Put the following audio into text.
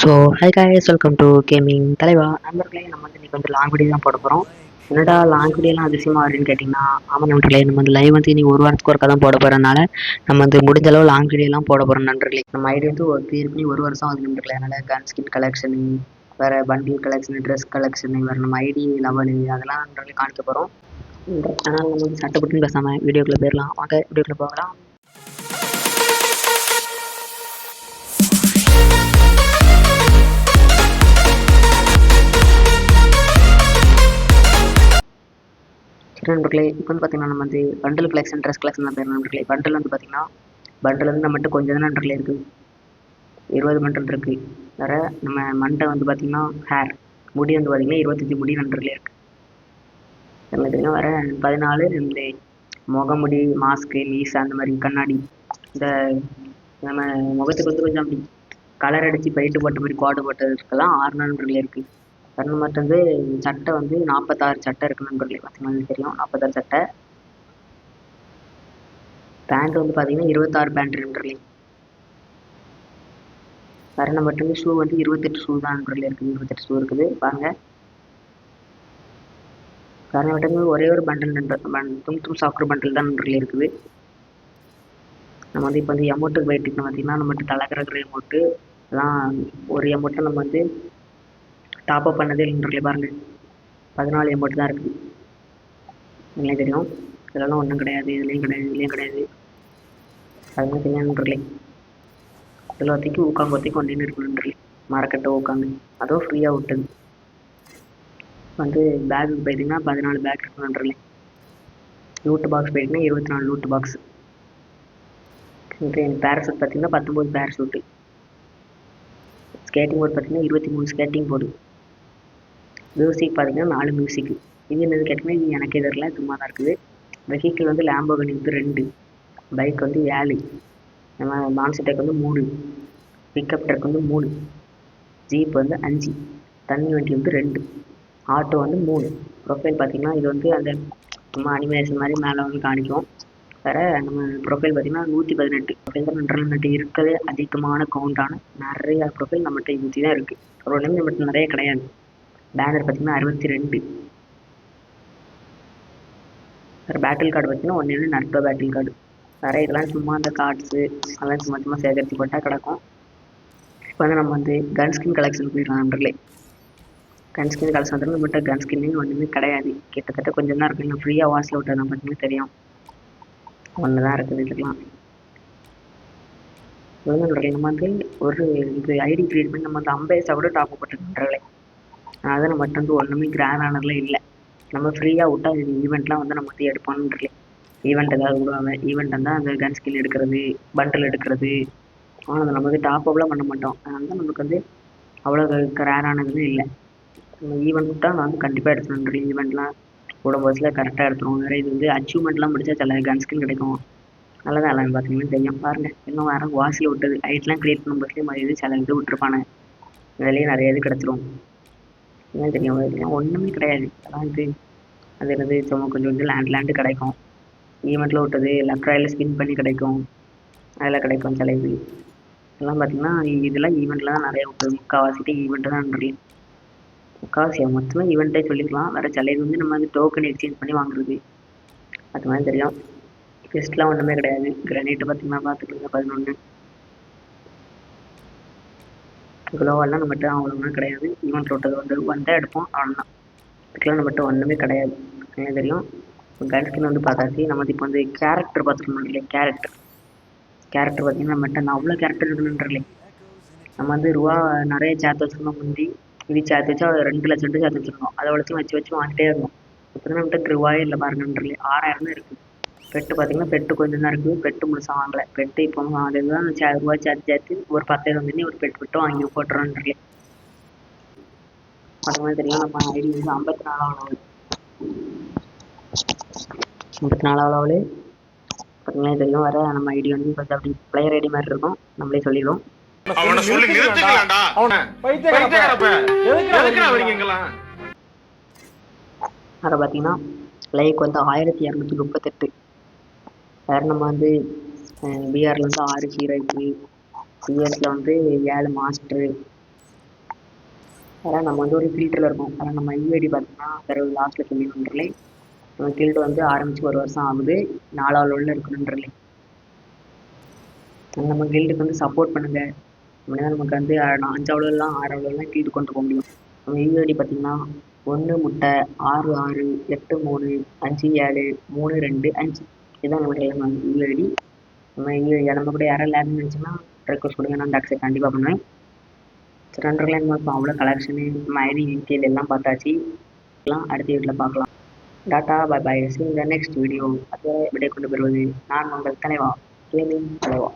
So high guys, welcome to gaming தலைவா. நண்பர்களே, நம்ம வந்து இன்றைக்கி வந்து லாங் வீடியோ தான் போட போகிறோம். என்னடா லாங் வீடியோலாம் அதிசயமாக வருதுன்னு கேட்டிங்கன்னா, ஆமாம் நண்பர்களே, நம்ம வந்து லைவ் வந்து இன்றைக்கி ஒரு வாரத்துக்கு ஒருக்கா தான் போட போகிறனால நம்ம வந்து முடிஞ்ச அளவு லாங் வீடியோலாம் போட போகிறோம் நண்பர்களே. நம்ம ஐடி வந்து ஏற்கனவே ஒரு வருஷம் ஆகுது நண்பர்களே. அதனால் கன் ஸ்கின் கலெக்ஷனு, வேறு பண்டில் கலெக்ஷனு, ட்ரெஸ் கலெக்ஷனு, வேறு நம்ம ஐடி லெவலு அதெல்லாம் நண்பர்களே காணிக்க போகிறோம். அதனால் நம்ம வந்து சட்டப்பட்டுன்னு பேசாமல் வீடியோக்குள்ளே போயிடலாம். வாங்க வீடியோக்குள்ளே போகலாம். நண்பர்களே, இப்போ வந்து பார்த்தீங்கன்னா நம்ம வந்து பண்டில் கலெக்ஷன், ட்ரெஸ் கலெக்ஷன் தான் பேர் நண்பர்களே. பண்டில் வந்து பார்த்தீங்கன்னா பண்டில் வந்து நம்மகிட்ட கொஞ்சம் தான் நண்பர்களே இருக்குது. 20 பண்டில் இருக்குது. வேறு நம்ம மண்டை வந்து பார்த்திங்கன்னா ஹேர் முடி வந்து பார்த்திங்கன்னா 25 முடி நண்பர்களே இருக்குது. பார்த்திங்கன்னா வேறு 14 இந்த முகமுடி, மாஸ்க்கு, மீசை, அந்த மாதிரி கண்ணாடி, இந்த நம்ம முகத்துக்கு வந்து கொஞ்சம் அப்படி கலர் அடித்து பெயிண்ட் போட்ட மாதிரி கோடு போட்டதுக்கெல்லாம் 6 நண்பர்களே இருக்குது. கண்ணு மட்டும் வந்து சட்டை வந்து 46 சட்டை இருக்குது நண்பர்களே. பார்த்தீங்கன்னா தெரியும், 46 சட்டை. பேண்ட் வந்து பார்த்தீங்கன்னா 26 பேண்ட் நண்பர்களே. வேறு மட்டும் ஷூ வந்து 28 ஷூ தான் நண்பர்களே இருக்குது. 28 ஷூ இருக்குது பாருங்கள். வேறு மட்டும் ஒரே ஒரு பண்டில் தும் சாக்கர் பண்டில் தான் நண்பர்களே இருக்குது. நம்ம வந்து இப்போ வந்து எமௌண்ட்டுக்கு போயிட்டு பார்த்தீங்கன்னா நம்மகிட்ட தலைக்கிறக்கிற எமௌண்ட்டு எல்லாம் ஒரு எமௌண்ட்டை நம்ம வந்து டாப்அப் பண்ணதே நண்பர்களே. பாருங்கள், 14 எமௌண்ட் தான் இருக்குது. நீங்களே தெரியும், இதெல்லாம் ஒன்றும் கிடையாது, இதுலேயும் கிடையாது. அதுமாதிரி தெரியாது நண்பர்களே. இதில் ஊக்காங்கொத்திக்கு ஒன்றின்னு இருக்கு நண்பர்களே. மரக்கட்டை ஊக்காங்க, அதுவும் ஃப்ரீயாக விட்டது. வந்து பேக்கு போயிட்டிங்கன்னா 14 பேக் இருக்கு நண்பர்களே. லூட்டு பாக்ஸ் போயிட்டிங்கன்னா 24 லூட்டு பாக்ஸ். பேராசூட் பார்த்திங்கன்னா 19 பேராசூட்டு. ஸ்கேட்டிங் போர்டு பார்த்திங்கன்னா 23 ஸ்கேட்டிங் போர்டு. மியூசிக் பார்த்திங்கன்னா 4 மியூசிக்கு. இது என்னது கேட்டிங்கன்னா இது எனக்கே தெரியல, சும்மா தான் இருக்குது. வெஹிக்கிள் வந்து லேம்போகினி வந்து 2, பைக் வந்து 7, நம்ம மான்சிடெக் வந்து 3, பிக்கப் ட்ரக் வந்து 3, ஜீப் வந்து 5, தண்ணி வண்டி வந்து 2, ஆட்டோ வந்து 3. ப்ரொஃபைல் பார்த்திங்கன்னா இது வந்து அந்த நம்ம அனிமேஷன் மாதிரி மேலே வந்து காணிக்கும். வேறு நம்ம ப்ரொஃபைல் பார்த்திங்கன்னா 118 ப்ரொஃபைல் தான் நம்மகிட்ட இருக்கிறது அதிகமான கவுண்டான நிறையா ப்ரொஃபைல் நம்மகிட்ட ஊற்றி தான் இருக்குது. ஒரு நேரம் நம்மகிட்ட நிறைய கிடையாது. பேனர் பார்த்திங்கன்னா 62. வேறு பேட்டில் கார்டு பார்த்திங்கன்னா ஒன்று நட்பு பேட்டில் கார்டு. வேறு இதெல்லாம் சும்மா அந்த கார்ட்ஸு அதெல்லாம் சும்மா சேகரித்து போட்டால் கிடக்கும். இப்போ வந்து நம்ம வந்து கன் ஸ்கின் கலெக்ஷன் போயிடலாம் நண்பர்களே. கன் ஸ்கின் கலெக்ஷன் வந்து நம்மகிட்ட கன் ஸ்கின்னு ஒன்றுமே கிடையாது. கிட்டத்தட்ட கொஞ்சம் தான் இருக்குது. இன்னும் ஃப்ரீயாக வாட்சில் விட்டது நம்ம பார்த்தீங்கன்னா தெரியும், ஒன்று தான் இருக்குது. இதுக்கெலாம் நண்பர்களே நம்ம வந்து ஒரு இது ஐடி க்ரியேட் பண்ணி நம்ம வந்து 50 கூட டாப் போட்டு நண்பர்களே. அதை நம்மகிட்ட வந்து ஒன்றுமே கிராண்டானதுலாம் இல்லை. நம்ம ஃப்ரீயாக விட்டால் ஈவெண்ட்லாம் வந்து நம்ம வந்து எடுப்போம்ன்றே. ஈவெண்ட் ஏதாவது விடுவாங்க, ஈவெண்ட் இருந்தால் அந்த கன் ஸ்கின் எடுக்கிறது, பண்டில் எடுக்கிறது. ஆனால் அதை நம்ம வந்து டாப்அப்லாம் பண்ண மாட்டோம். அதனால தான் நமக்கு வந்து அவ்வளோ ரேரானதுன்னு இல்லை. நம்ம ஈவெண்ட் விட்டால் நான் வந்து கண்டிப்பாக எடுத்துகிட்டு ஈவெண்ட்லாம் விடும்போதுல கரெக்டாக எடுத்துருவோம். வேறு இது வந்து அச்சீவ்மெண்ட்லாம் முடிச்சா சில கன் ஸ்கின் கிடைக்கும். நல்லா தான் எல்லாம் பார்த்தீங்கன்னா தெரியும். பாருங்கள், இன்னும் வேறு வாட்சில் விட்டது ஐட்லாம் க்ரியேட் பண்ணும்போதுலேயே மாதிரி சில இது விட்டுருப்பானுங்க. இதுலேயே நிறைய இது கிடச்சிரும். என்ன தெரியும், இதெல்லாம் ஒன்றுமே கிடையாது. அதான் இது அது என்னது சும்மா கொஞ்சம் வந்து லேண்டு கிடைக்கும். ஈவெண்ட்டில் விட்டது லெஃப்ட் ராயில் ஸ்பின் பண்ணி கிடைக்கும், அதில் கிடைக்கும் சில இது. இதெல்லாம் பார்த்திங்கன்னா இதெல்லாம் ஈவெண்ட்டில் தான் நிறைய விட்டது. முக்கால்வாசிட்டு ஈவெண்ட்டு தான் நண்பர்களே. முக்கால்வாசி மொத்தமாக ஈவெண்ட்டே சொல்லிக்கலாம். வேறு சில இது வந்து நம்ம வந்து டோக்கன் எக்ஸ்சேஞ்ச் பண்ணி வாங்குறது, அது மாதிரி தெரியும். ஃபெஸ்ட்லாம் ஒன்றுமே கிடையாது. கிரானைட்டு பார்த்திங்கன்னா பார்த்துக்கோங்க 11. குளோவெல்லாம் நம்மகிட்ட அவ்வளோனா கிடையாது. ஈவெண்ட் விட்டது வந்து வந்தால் எடுப்போம், அவ்வளோதான். இதுக்கெல்லாம் நம்மகிட்ட ஒன்றுமே கிடையாது. எனக்கு தெரியும். கன் ஸ்கின் வந்து பார்த்தாச்சு. நம்ம வந்து இப்போ வந்து கேரக்டர் பார்த்துக்கணும் இல்லையா. கேரக்டர் பார்த்திங்கன்னா நம்மகிட்ட அவ்வளோ கேரக்டர் இருக்குன்றே. நம்ம வந்து ரூபா நிறைய சேர்த்து வச்சுருந்தோம். முந்தி இது சேர்த்து வச்சா 2 லட்சம் சேர்த்து வச்சுருந்தோம். அதை வச்சு வாங்கிட்டே இருந்தோம். இப்போ தான் நம்மகிட்ட ரூபாயே இல்லை பாருங்கன்றே. 6000 தான் இருக்குது. பெட்டு பார்த்திங்கன்னா பெட்டு கொஞ்சம் தான் இருக்குது. பெட்டு முழுசாக வாங்கலை. பெட்டு இப்போ அதுதான் ரூபா சேர்த்து ஒரு 10,000 வந்து ஒரு பெட்டு வாங்கி போட்டுறோன்றே. அது மாதிரி தெரியும். நம்ம ஐடி வந்து 54 லெவலு பார்த்தீங்கன்னா தெரியும். வர நம்ம ஐடி வந்து கொஞ்சம் அப்படி பிளேயர் ஐடி மாதிரி இருக்கும். நம்மளே சொல்லிடுவோம். அதை பார்த்தீங்கன்னா லைக் வந்து 1238. வேறு நம்ம வந்து பிஆரில் வந்து 6 ஹீரோ இருக்குது. சிஎஸில் வந்து 7 மாஸ்டரு, அதனால் நம்ம வந்து ஒரு ஃபில்டரில் இருக்கோம். அதனால் நம்ம யூஐடி பார்த்தீங்கன்னா பிறகு லாஸ்ட்டில் சொல்லிடுன்றலே நம்ம கில்டு வந்து ஆரம்பித்து ஒரு வருஷம் ஆகுது. 4வது லெவலில் இருக்கணுன்றலே நம்ம கில்டுக்கு வந்து சப்போர்ட் பண்ணுங்கள். அப்படின்னா நமக்கு வந்து 5வது லெவல்லாம் 6வது லெவல்லாம் கில்டு கொண்டு போக முடியும். நம்ம யூஐடி பார்த்தீங்கன்னா 1 முட்டை 6 6 8 3 5 7 3 2 5 இதுதான் நம்மளுடைய யூஐடி. நம்ம யூஐடி நம்ம கூட யாராவது லேர்ன் நினச்சுன்னா ரெக்வஸ்ட் கொடுங்க, நான் அக்செப்ட் கண்டிப்பாக பண்ணுவேன். சரி நண்பர்களே, நம்ம இப்போ அவ்வளோ கலெக்ஷனு நம்ம ஐடி டீட்டெயில் எல்லாம் பார்த்தாச்சு. எல்லாம் அடுத்த வீட்டில் பார்க்கலாம். Tata bye bye. See you in the next video. அதுவரை விடை கொண்டு பெறுவது நான் உங்கள் தலைவா, கேமிங் தலைவா.